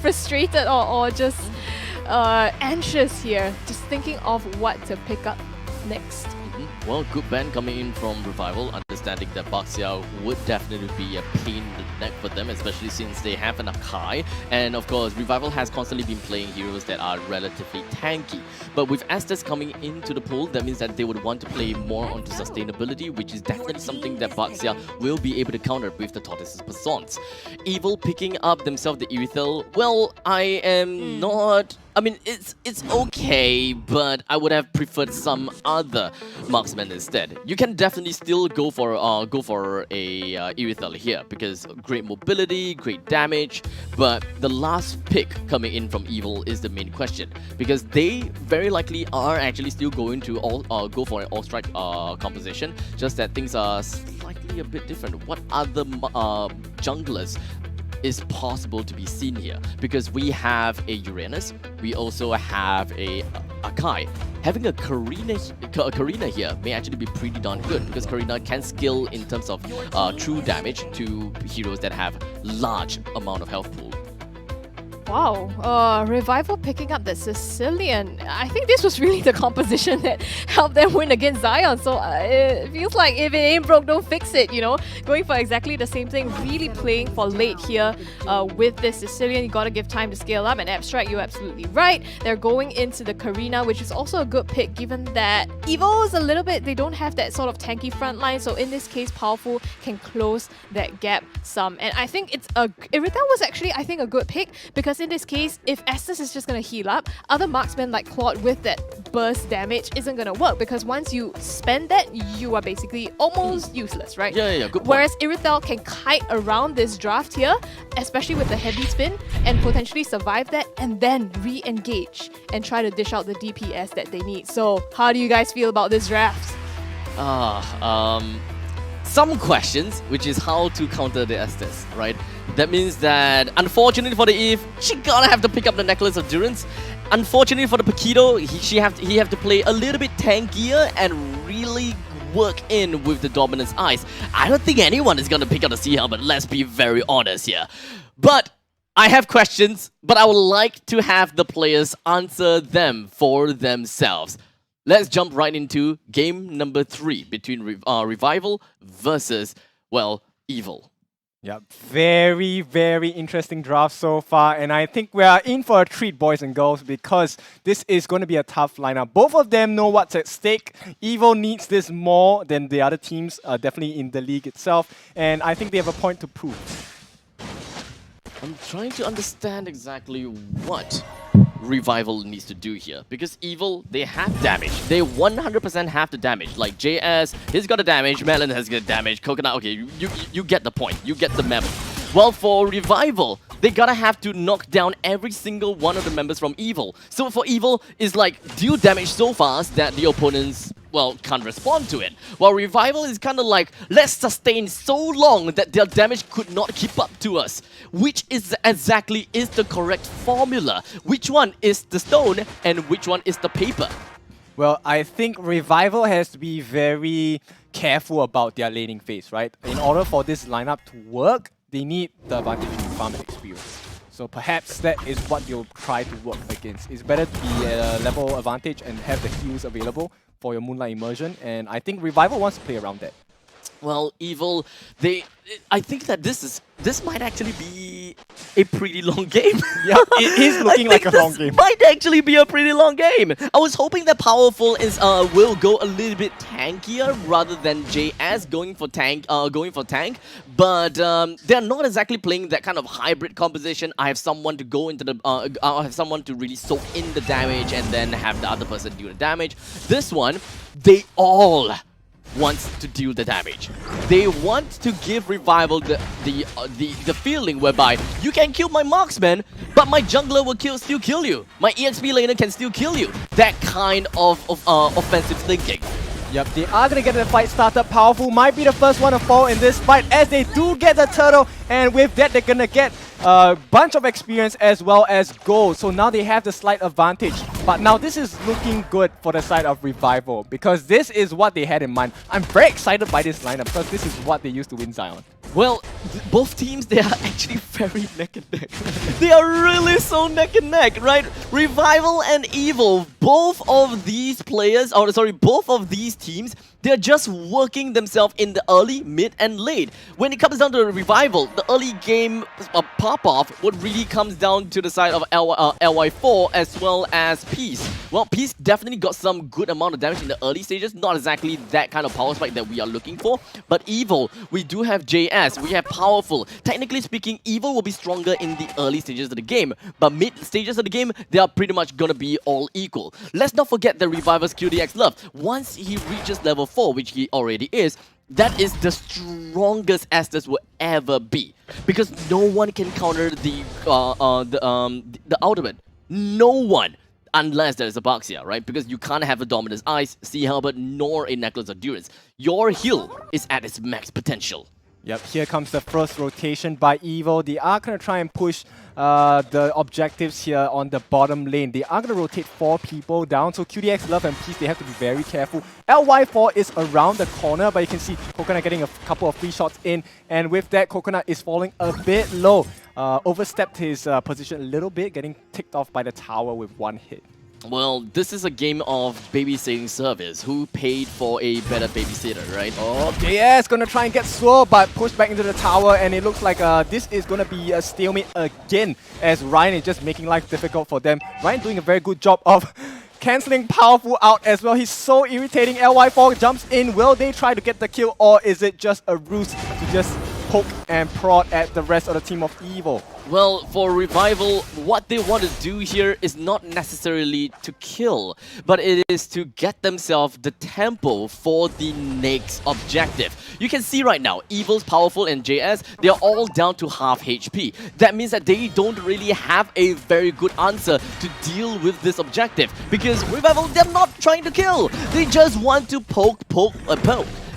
frustrated or just anxious here, just thinking of what to pick up next. Well, good ban coming in from Revival, understanding that Baxia would definitely be a pain in the neck for them, especially since they have an Akai. And of course, Revival has constantly been playing heroes that are relatively tanky. But with Estes coming into the pool, that means that they would want to play more onto sustainability, which is definitely something that Baxia will be able to counter with the Tortoise's Persons. Evil picking up themselves the Urethel, well, I am not... I mean, it's okay, but I would have preferred some other marksman instead. You can definitely still go for a Urethel here because great mobility, great damage, but the last pick coming in from Evil is the main question because they very likely are actually still going to go for an all-strike composition. Just that things are slightly a bit different. What other junglers is possible to be seen here? Because we have a Uranus, we also have a Akai. Having a Karina here may actually be pretty darn good because Karina can scale in terms of true damage to heroes that have large amount of health pool. Wow, Revival picking up the Sicilian. I think this was really the composition that helped them win against Zion. So it feels like if it ain't broke, don't fix it, you know? Going for exactly the same thing, really playing for late here with this Sicilian. You gotta give time to scale up, and Abstract, you're absolutely right. They're going into the Karina, which is also a good pick given that Evil is a little bit, they don't have that sort of tanky front line. So in this case, Powerful can close that gap some. And I think Irithel was actually, I think, a good pick because in this case, if Estes is just going to heal up, other marksmen like Claude with that burst damage isn't going to work because once you spend that, you are basically almost useless, right? Yeah, good point. Whereas Irithel can kite around this draft here, especially with the heavy spin, and potentially survive that and then re-engage and try to dish out the DPS that they need. So, how do you guys feel about this draft? Some questions, which is how to counter the Estes, right? That means that, unfortunately for the Eve, she gonna have to pick up the Necklace of Durance. Unfortunately for the Paquito, he have to play a little bit tankier and really work in with the Dominance Eyes. I don't think anyone is gonna pick up the Sea Helmet, let's be very honest here. But I have questions, but I would like to have the players answer them for themselves. Let's jump right into game number 3 between Revival versus, well, Evil. Yeah, very, very interesting draft so far, and I think we are in for a treat, boys and girls, because this is going to be a tough lineup. Both of them know what's at stake. Evil needs this more than the other teams, definitely in the league itself, and I think they have a point to prove. I'm trying to understand exactly what Revival needs to do here, because Evil, they have damage. They 100% have the damage. Like JS, he's got the damage, Melon has got damage, Coconut, okay, you get the point, you get the memo. Well, for Revival, they gotta have to knock down every single one of the members from Evil. So for Evil, it's like deal damage so fast that the opponents, well, can't respond to it. While Revival is kind of like, let's sustain so long that their damage could not keep up to us. Which is exactly is the correct formula? Which one is the stone and which one is the paper? Well, I think Revival has to be very careful about their laning phase, right? In order for this lineup to work, they need the advantage in farm and experience. So perhaps that is what you'll try to work against. It's better to be at a level advantage and have the heals available for your Moonlight Immersion, and I think Revival wants to play around that. Well, Evil, I think that this might actually be a pretty long game. Yeah, it is looking like a long game. Might actually be a pretty long game. I was hoping that Powerful will go a little bit tankier rather than JS going for tank. But they're not exactly playing that kind of hybrid composition. I have someone to go into the. I have someone to really soak in the damage and then have the other person do the damage. This one, they all wants to deal the damage. They want to give Revival the feeling whereby you can kill my marksman, but my jungler will still kill you. My EXP laner can still kill you. That kind of offensive thinking. Yep, they are going to get the fight started. Powerful might be the first one to fall in this fight as they do get the turtle, and with that they're going to get a bunch of experience as well as gold. So now they have the slight advantage. But now this is looking good for the side of Revival because this is what they had in mind. I'm very excited by this lineup because this is what they used to win Zion. Well, both teams, they are actually very neck and neck. They are really so neck and neck, right? Revival and Evil, both of these players, or sorry, both of these teams, they're just working themselves in the early, mid, and late. When it comes down to Revival, the early game pop-off, what really comes down to the side of LY4 as well as Peace. Well, Peace definitely got some good amount of damage in the early stages, not exactly that kind of power spike that we are looking for. But Evil, we do have JS, we have Powerful. Technically speaking, Evil will be stronger in the early stages of the game, but mid stages of the game, they are pretty much gonna be all equal. Let's not forget the Revival's QDX love. Once he reaches level 4, which he already is, that is the strongest Estes will ever be, because no one can counter the ultimate. No one, unless there's a Baxia, right? Because you can't have a Dominus Eyes, Sea Halberd, nor a Necklace of Durance. Your heal is at its max potential. Yep, here comes the first rotation by Evil. They are going to try and push the objectives here on the bottom lane. They are going to rotate 4 people down, so QDX, Love, and Peace, they have to be very careful. LY4 is around the corner, but you can see Coconut getting a couple of free shots in, and with that, Coconut is falling a bit low. Overstepped his position a little bit, getting ticked off by the tower with 1 hit. Well, this is a game of babysitting service. Who paid for a better babysitter, right? Oh, JS gonna try and get Swirl, but pushed back into the tower, and it looks like this is gonna be a stalemate again, as Ryan is just making life difficult for them. Ryan doing a very good job of cancelling Powerful out as well. He's so irritating. LY4 jumps in. Will they try to get the kill, or is it just a ruse to just poke and prod at the rest of the team of Evil? Well, for Revival, what they want to do here is not necessarily to kill, but it is to get themselves the tempo for the next objective. You can see right now, Evil's, Powerful, and JS, they are all down to half HP. That means that they don't really have a very good answer to deal with this objective, because Revival, they're not trying to kill. They just want to poke,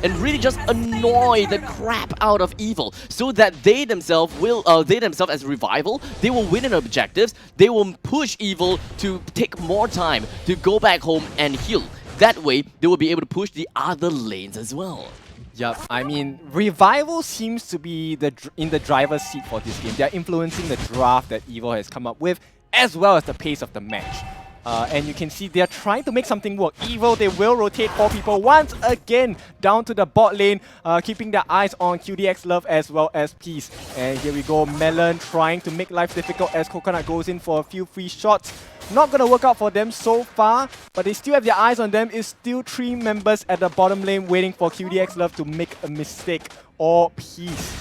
and really just annoy the crap out of Evil, so that they themselves will, as Revival, they will win in objectives. They will push Evil to take more time to go back home and heal. That way, they will be able to push the other lanes as well. Yep, I mean, Revival seems to be in the driver's seat for this game. They're influencing the draft that Evil has come up with, as well as the pace of the match. And you can see they're trying to make something work. Evil, they will rotate 4 people once again down to the bot lane, keeping their eyes on QDX, Love, as well as Peace. And here we go, Melon trying to make life difficult as Coconut goes in for a few free shots. Not gonna work out for them so far, but they still have their eyes on them. It's still 3 members at the bottom lane waiting for QDX, Love to make a mistake or Peace.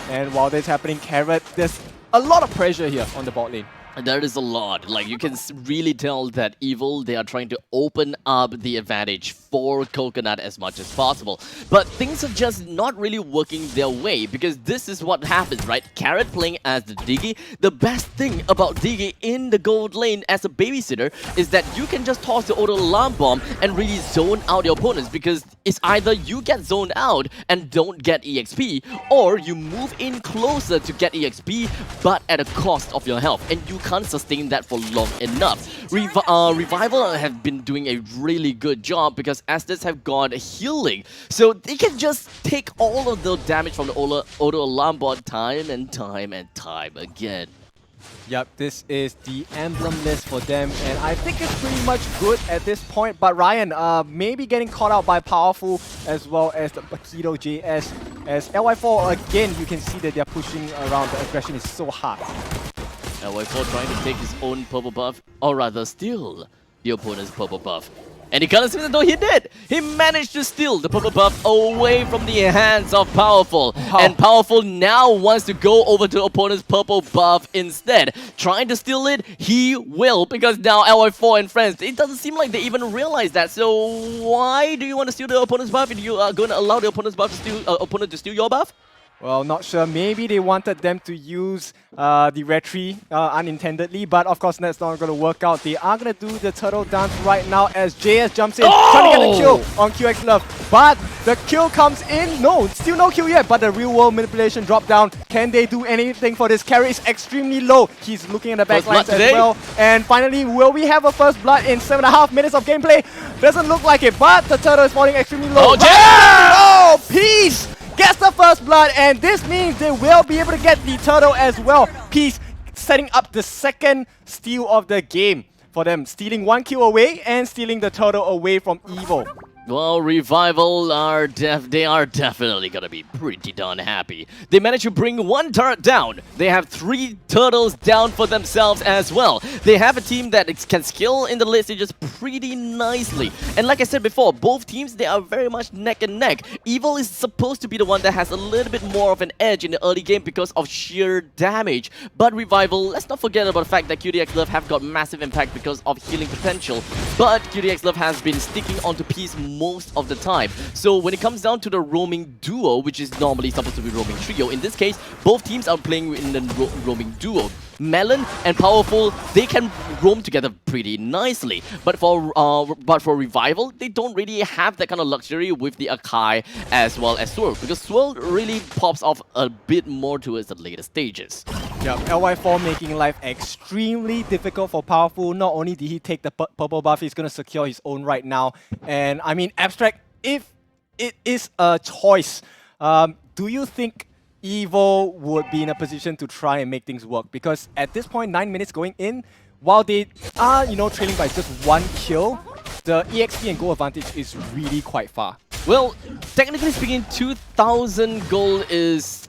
And while this is happening, Carrot, there's a lot of pressure here on the bot lane. There is a lot. Like, you can really tell that Evil, they are trying to open up the advantage for Coconut as much as possible. But things are just not really working their way, because this is what happens, right? Carrot playing as the Diggy. The best thing about Diggy in the gold lane as a babysitter is that you can just toss the auto alarm bomb and really zone out your opponents, because it's either you get zoned out and don't get EXP, or you move in closer to get EXP, but at a cost of your health. And you can't sustain that for long enough. Revival have been doing a really good job, because Estes have got healing, so they can just take all of the damage from the auto alarm bot time and time again. Yep, this is the emblem list for them, and I think it's pretty much good at this point. But Ryan, maybe getting caught out by Powerful as well as the Paquito JS. As LY4, again, you can see that they're pushing around. The aggression is so hard. LY4 trying to take his own purple buff, or rather steal the opponent's purple buff. And he kind of seems as though he did! He managed to steal the purple buff away from the hands of Powerful. Wow. And Powerful now wants to go over to the opponent's purple buff instead. Trying to steal it, he will, because now LY4 and friends, it doesn't seem like they even realize that. So why do you want to steal the opponent's buff if you are going to allow the opponent's buff to steal, opponent to steal your buff? Well, not sure. Maybe they wanted them to use the retry unintendedly, but of course that's not going to work out. They are going to do the turtle dance right now as JS jumps in, trying to get the kill on QX Love. But the kill comes in. No, still no kill yet, but the real world manipulation drop down. Can they do anything for this? Carry is extremely low. He's looking at the backlines as well. And finally, will we have a first blood in 7.5 minutes of gameplay? Doesn't look like it, but the turtle is falling extremely low. Oh, Peace gets the first blood, and this means they will be able to get the turtle as well. Peace setting up the second steal of the game for them, stealing 1 kill away and stealing the turtle away from Evil. Well, Revival are definitely gonna be pretty darn happy. They managed to bring 1 turret down. They have 3 turtles down for themselves as well. They have a team that can skill in the late stages pretty nicely. And like I said before, both teams, they are very much neck and neck. Evil is supposed to be the one that has a little bit more of an edge in the early game because of sheer damage. But Revival, let's not forget about the fact that QDX Love have got massive impact because of healing potential. But QDX Love has been sticking onto Peace most of the time. So when it comes down to the roaming duo, which is normally supposed to be roaming trio, in this case, both teams are playing in the roaming duo. Melon and Powerful, they can roam together pretty nicely. But for Revival, they don't really have that kind of luxury with the Akai as well as Swirl, because Swirl really pops off a bit more towards the later stages. Yeah, LY4 making life extremely difficult for Powerful. Not only did he take the purple buff, he's going to secure his own right now. And I mean, Abstract, if it is a choice, do you think Evil would be in a position to try and make things work? Because at this point, 9 minutes going in, while they are, trailing by just 1 kill, the EXP and goal advantage is really quite far. Well, technically speaking, 2,000 gold is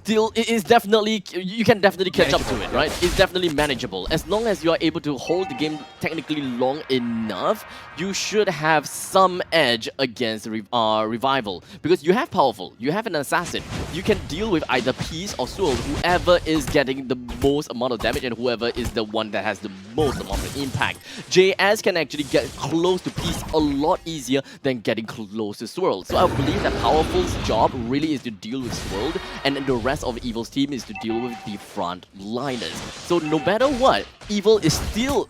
definitely, you can definitely catch up to it, right? It's definitely manageable. As long as you are able to hold the game technically long enough, you should have some edge against Revival. Because you have Powerful, you have an Assassin. You can deal with either Peace or Swirl, whoever is getting the most amount of damage and whoever is the one that has the most amount of impact. JS can actually get close to Peace a lot easier than getting close to Swirl. So I believe that Powerful's job really is to deal with Swirl, and the rest of Evil's team is to deal with the front liners. So no matter what, Evil is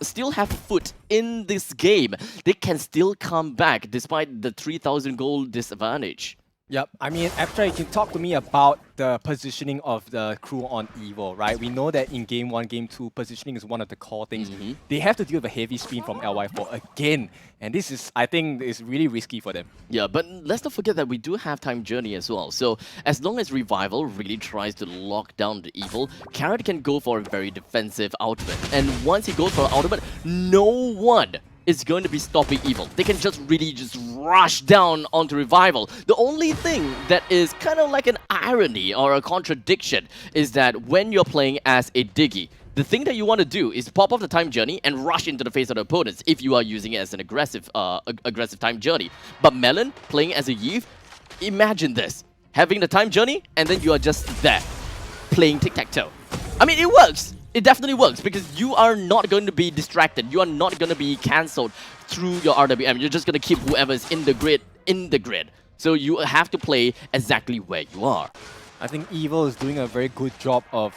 still have foot in this game. They can still come back despite the 3,000 gold disadvantage. Yep, I mean, after you can talk to me about the positioning of the crew on Evil, right? We know that in Game 1, Game 2, positioning is one of the core things. They have to deal with a heavy spin from LY4 again, and this is, I think, is really risky for them. Yeah, but let's not forget that we do have Time Journey as well. So as long as Revival really tries to lock down the Evil, Carrot can go for a very defensive ultimate. And once he goes for an ultimate, no one is going to be stopping Evil. They can just really rush down onto Revival. The only thing that is kind of like an irony or a contradiction is that when you're playing as a Diggy, the thing that you want to do is pop off the Time Journey and rush into the face of the opponents if you are using it as an aggressive Time Journey. But Melon, playing as a Yves, imagine this. Having the Time Journey and then you are just there, playing tic-tac-toe. I mean, it works. It definitely works because you are not going to be distracted. You are not going to be cancelled through your RWM. You're just going to keep whoever's in the grid. So you have to play exactly where you are. I think Evil is doing a very good job of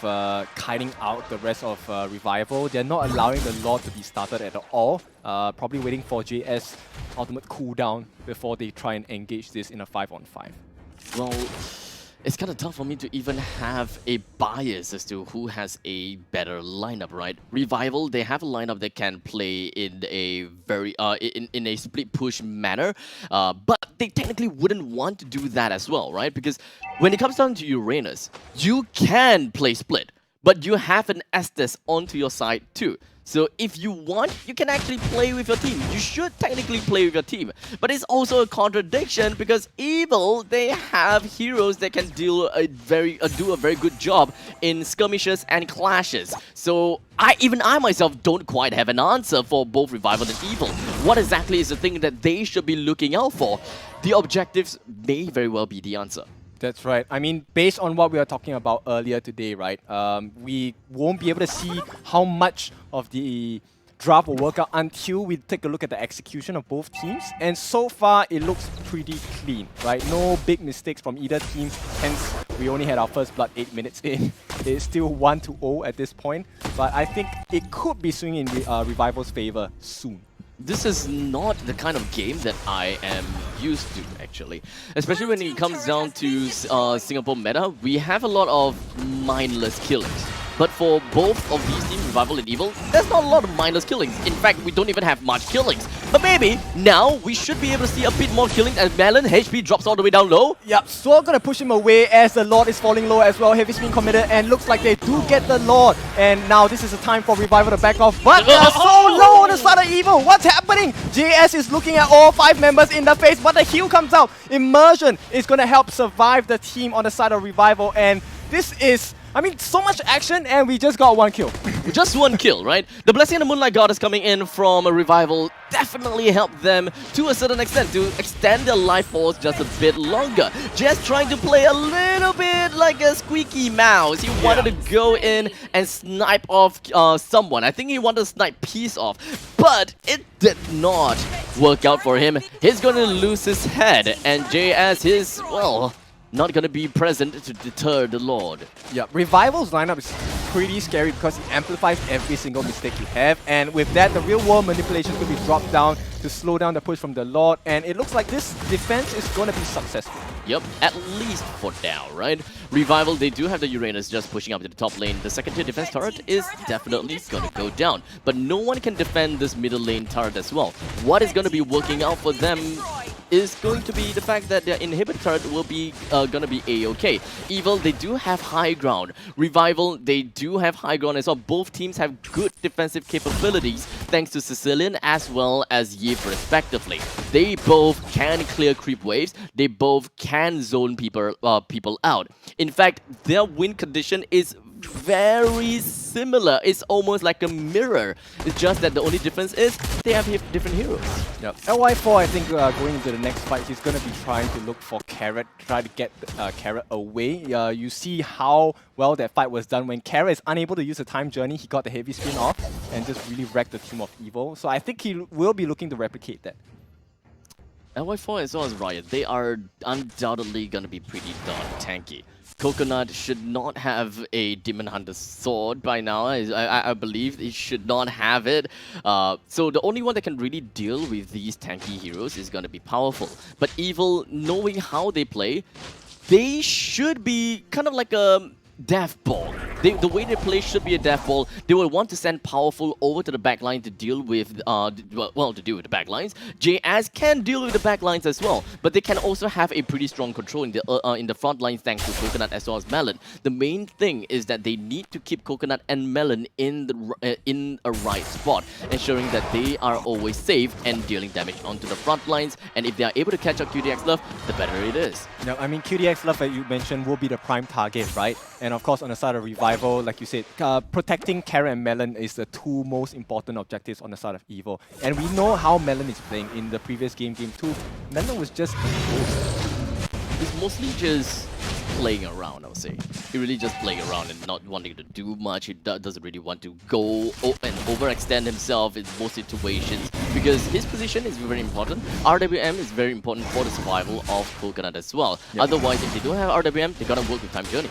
kiting out the rest of Revival. They're not allowing the Lord to be started at all. Probably waiting for JS ultimate cooldown before they try and engage this in a 5-on-5. Well, it's kind of tough for me to even have a bias as to who has a better lineup, right? Revival, they have a lineup that can play in a very in a split push manner, but they technically wouldn't want to do that as well, right? Because when it comes down to Uranus, you can play split, but you have an Estes onto your side too. So if you want, you can actually play with your team. You should technically play with your team. But it's also a contradiction because Evil, they have heroes that can do a very good job in skirmishes and clashes. So even I myself don't quite have an answer for both Revival and Evil. What exactly is the thing that they should be looking out for? The objectives may very well be the answer. That's right. I mean, based on what we were talking about earlier today, right? We won't be able to see how much of the draft will work out until we take a look at the execution of both teams. And so far, it looks pretty clean, right? No big mistakes from either team. Hence, we only had our first blood 8 minutes in. It's still 1-0 at this point. But I think it could be swinging in Revival's favor soon. This is not the kind of game that I am used to, actually. Especially when it comes down to Singapore meta, we have a lot of mindless killings. But for both of these teams, Revival and Evil, there's not a lot of mindless killings. In fact, we don't even have much killings. But maybe now we should be able to see a bit more killing as Melon HP drops all the way down low. Yep, Sword gonna push him away as the Lord is falling low as well. Heavy spin committed, and looks like they do get the Lord. And now this is a time for Revival to back off. But they are so low on the side of Evil. What's happening? JS is looking at all 5 members in the face, but the heal comes out. Immersion is gonna help survive the team on the side of Revival, and this is, I mean, so much action, and we just got 1 kill. Just 1 kill, right? The Blessing and the Moonlight Goddess coming in from a Revival definitely helped them to a certain extent to extend their life force just a bit longer. Just trying to play a little bit like a squeaky mouse. He wanted to go in and snipe off someone. I think he wanted to snipe Peace off, but it did not work out for him. He's going to lose his head, and JS is, well, not going to be present to deter the Lord. Yeah, Revival's lineup is pretty scary because it amplifies every single mistake you have, and with that, the real-world manipulation could be dropped down to slow down the push from the Lord, and it looks like this defense is going to be successful. Yep, at least for now, right? Revival, they do have the Uranus just pushing up to the top lane. The second tier defense turret is definitely going to go down, but no one can defend this middle lane turret as well. What is going to be working out for them is going to be the fact that their inhibitor turret will be gonna be a-okay. Evil, they do have high ground. Revival, they do have high ground as well. Both teams have good defensive capabilities thanks to Sicilian as well as Yip respectively. They both can clear creep waves. They both can zone people out. In fact, their win condition is very similar. It's almost like a mirror. It's just that the only difference is they have different heroes. Yep. LY4, I think going into the next fight, he's going to be trying to look for Carrot, try to get Carrot away. You see how well that fight was done when Carrot is unable to use a time journey. He got the heavy spin off and just really wrecked the team of Evil. So I think he will be looking to replicate that. LY4 as well as Riot, they are undoubtedly going to be pretty darn tanky. Coconut should not have a Demon Hunter sword by now. I believe he should not have it. So the only one that can really deal with these tanky heroes is going to be Powerful. But Evil, knowing how they play, they should be kind of like a death ball. The way they play should be a death ball. They will want to send Powerful over to the backline to deal with, to deal with the backlines. JsisJejsj can deal with the backlines as well, but they can also have a pretty strong control in the front lines thanks to Coconut as well as Melon. The main thing is that they need to keep Coconut and Melon in a right spot, ensuring that they are always safe and dealing damage onto the front lines. And if they are able to catch up QDX Love, the better it is. Yeah, I mean, QDX Love, that you mentioned, will be the prime target, right? And of course, on the side of Revival, like you said, protecting Carrot and Melon is the 2 most important objectives on the side of Evil. And we know how Melon is playing in the previous game 2. Melon was just... He's mostly just playing around, I would say. He really just playing around and not wanting to do much. He doesn't really want to go and overextend himself in most situations because his position is very important. RWM is very important for the survival of Coconut as well. Yep. Otherwise, if they don't have RWM, they gotta work with Time Journey.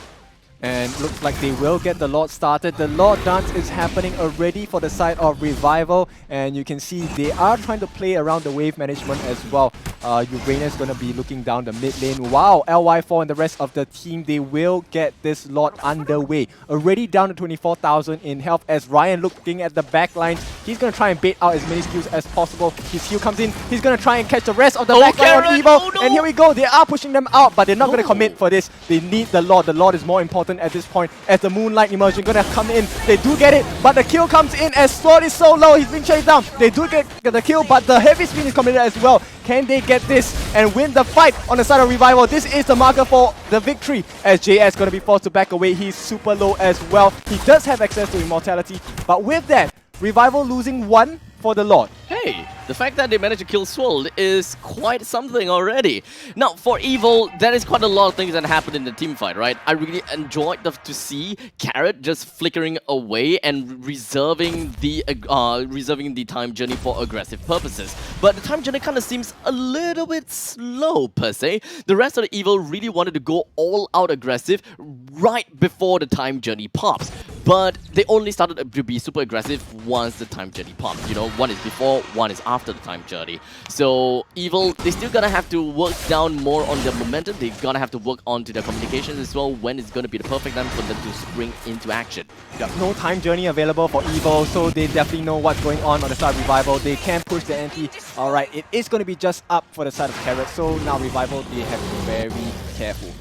And looks like they will get the Lord started. The Lord dance is happening already for the side of Revival. And you can see they are trying to play around the wave management as well. Uranus is going to be looking down the mid lane. Wow, LY4 and the rest of the team, they will get this Lord underway. Already down to 24,000 in health as Ryan looking at the back lines. He's going to try and bait out as many skills as possible. His heal comes in. He's going to try and catch the rest of the back line on Evil. Oh, no. And here we go. They are pushing them out, but they're not going to commit for this. They need the Lord. The Lord is more important at this point as the Moonlight Immersion going to come in. They do get it, but the kill comes in as Sword is so low. He's being chased down. They do get the kill, but the heavy spin is committed as well. Can they get this and win the fight on the side of Revival? This is the marker for the victory as JS going to be forced to back away. He's super low as well. He does have access to immortality, but with that, Revival losing 1 for the Lord. Hey, the fact that they managed to kill Switled is quite something already. Now, for Evil, there is quite a lot of things that happened in the team fight, right? I really enjoyed to see Carrot just flickering away and reserving the time journey for aggressive purposes. But the time journey kind of seems a little bit slow, per se. The rest of the Evil really wanted to go all out aggressive right before the time journey pops. But they only started to be super aggressive once the time journey popped. You know, one is before, one is after the time journey. So Evil, they still gonna have to work down more on their momentum. They're gonna have to work onto their communications as well, when it's gonna be the perfect time for them to spring into action. Yep, no time journey available for Evil, so they definitely know what's going on the side of Revival. They can push the anti. Alright, it is going to be just up for the side of Carrot, so now Revival, they have to be very careful.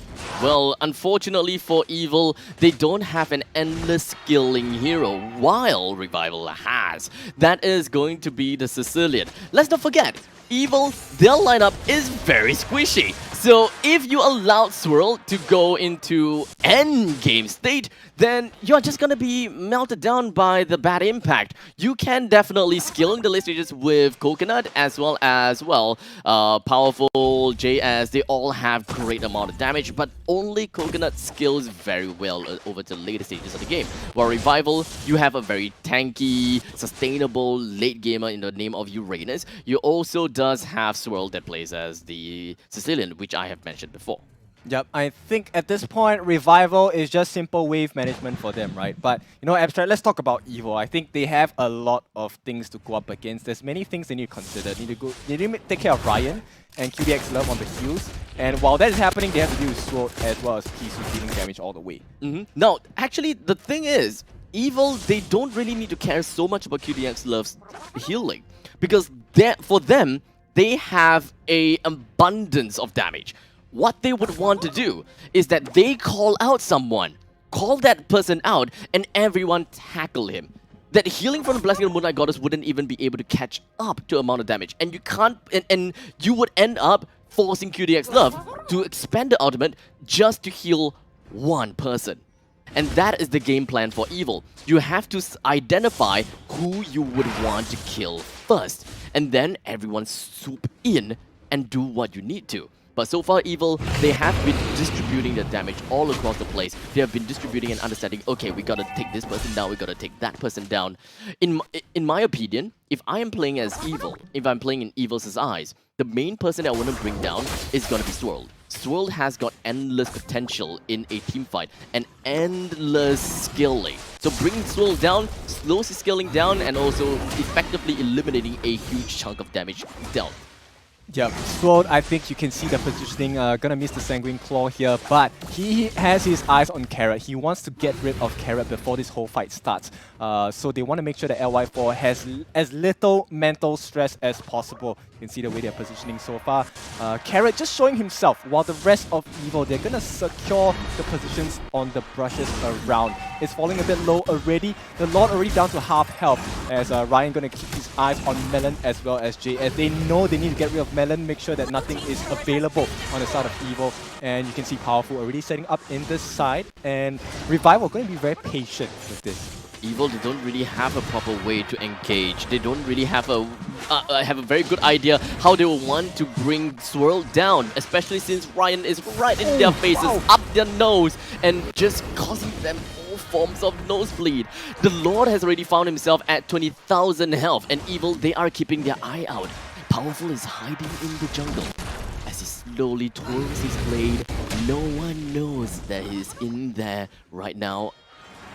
Well, unfortunately for Evil, they don't have an endless skilling hero, while Revival has. That is going to be the Sicilian. Let's not forget, Evil, their lineup is very squishy. So if you allow Swirl to go into endgame state, then you're just gonna be melted down by the bad impact. You can definitely skill in the late stages with Coconut as well as, well, Powerful, JS, they all have great amount of damage, but only Coconut skills very well over to later stages of the game. While Revival, you have a very tanky, sustainable late gamer in the name of Uranus. You also does have Swirl that plays as the Sicilian, which I have mentioned before. Yep, I think at this point, Revival is just simple wave management for them, right? But, you know, Abstract, let's talk about Evil. I think they have a lot of things to go up against. There's many things they need to consider. They need to take care of Ryan and QDX Love on the heals. And while that is happening, they have to deal with Sword as well as Kisu dealing damage all the way. Now, actually, the thing is, Evil, they don't really need to care so much about QDX Love's healing. Because for them, they have an abundance of damage. What they would want to do is that they call out someone, call that person out, and everyone tackle him. That healing from the Blessing of the Moonlight Goddess wouldn't even be able to catch up to amount of damage. And you can't, and you would end up forcing QDX Love to expand the ultimate just to heal one person. And that is the game plan for Evil. You have to identify who you would want to kill first. And then everyone swoop in and do what you need to. But so far, Evil, they have been distributing the damage all across the place. They have been distributing and understanding, okay, we gotta take this person down, we gotta take that person down. In my opinion, if I am playing as Evil, if I'm playing in Evil's eyes, the main person I want to bring down is gonna be Swirled. Swirled has got endless potential in a team fight and endless skilling. So bringing Swirled down, slows his skilling down, and also effectively eliminating a huge chunk of damage dealt. Yep, Sword, I think you can see the positioning, gonna miss the Sanguine Claw here, but he has his eyes on Carrot. He wants to get rid of Carrot before this whole fight starts. So they want to make sure that LY4 has as little mental stress as possible. You can see the way they're positioning so far. Carrot just showing himself, while the rest of Evil, they're gonna secure the positions on the brushes around. It's falling a bit low already. The Lord already down to half health, as Ryan gonna keep his eyes on Melon as well as Jay, as they know they need to get rid of Melon, make sure that nothing is available on the side of Evil. And you can see Powerful already setting up in this side, and Revival going to be very patient with this. Evil, they don't really have a proper way to engage. They don't really have a very good idea how they will want to bring Swirl down, especially since Ryan is right in their faces, up their nose, and just causing them all forms of nosebleed. The Lord has already found himself at 20,000 health, and Evil, they are keeping their eye out. Powerful is hiding in the jungle. As he slowly twirls his blade, no one knows that he's in there right now.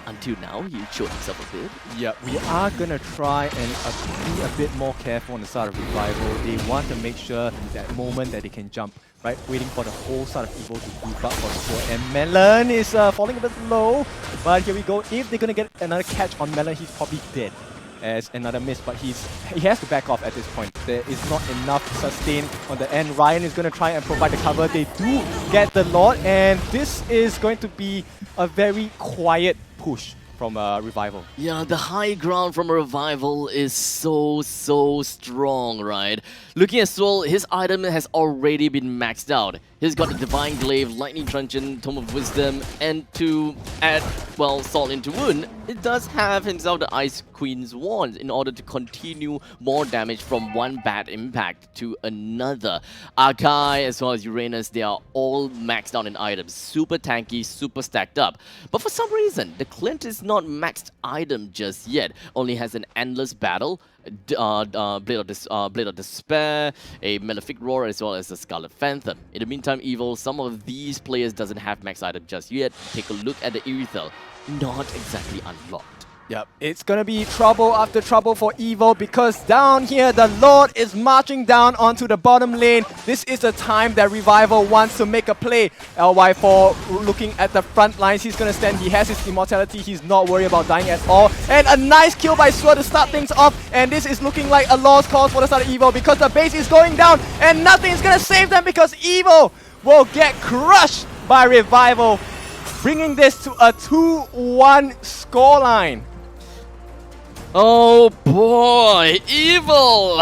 Until now, he showed himself a bit. Yeah, we are gonna try and be a bit more careful on the side of Revival. They want to make sure that moment that they can jump, right? Waiting for the whole side of Evil to group up for the sword. And Melon is falling a bit low, but here we go. If they're gonna get another catch on Melon, he's probably dead. As another miss, but he has to back off at this point. There is not enough sustain on the end. Ryan is going to try and provide the cover. They do get the Lord, and this is going to be a very quiet push from Revival. Yeah, the high ground from a Revival is so strong, right? Looking at Swell, his item has already been maxed out. He's got the Divine Glaive, Lightning Truncheon, Tome of Wisdom, and to add, well, Salt into Wound, it does have himself the Ice Queen's Wand in order to continue more damage from one bad impact to another. Arkai as well as Uranus, they are all maxed out in items. Super tanky, super stacked up. But for some reason, the Clint is not maxed item just yet. Only has an Endless Battle, Blade of Despair, a Malefic Roar, as well as a Scarlet Phantom. In the meantime, Evil, some of these players doesn't have max item just yet. Take a look at the Aerithal. Not exactly unlocked. Yep, it's gonna be trouble after trouble for Evil because down here the Lord is marching down onto the bottom lane. This is the time that Revival wants to make a play. LY4 looking at the front lines, he's gonna stand, he has his immortality, he's not worried about dying at all. And a nice kill by Swirl to start things off, and this is looking like a lost cause for the start of Evil because the base is going down and nothing is gonna save them because Evil will get crushed by Revival, bringing this to a 2-1 scoreline. Oh boy, Evil!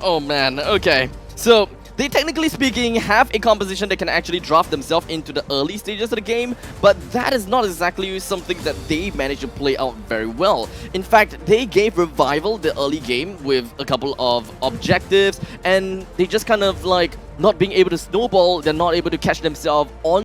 Oh man, okay. So, they technically speaking have a composition that can actually draft themselves into the early stages of the game, but that is not exactly something that they managed to play out very well. In fact, they gave Revival the early game with a couple of objectives, and they just kind of like not being able to snowball, they're not able to catch themselves on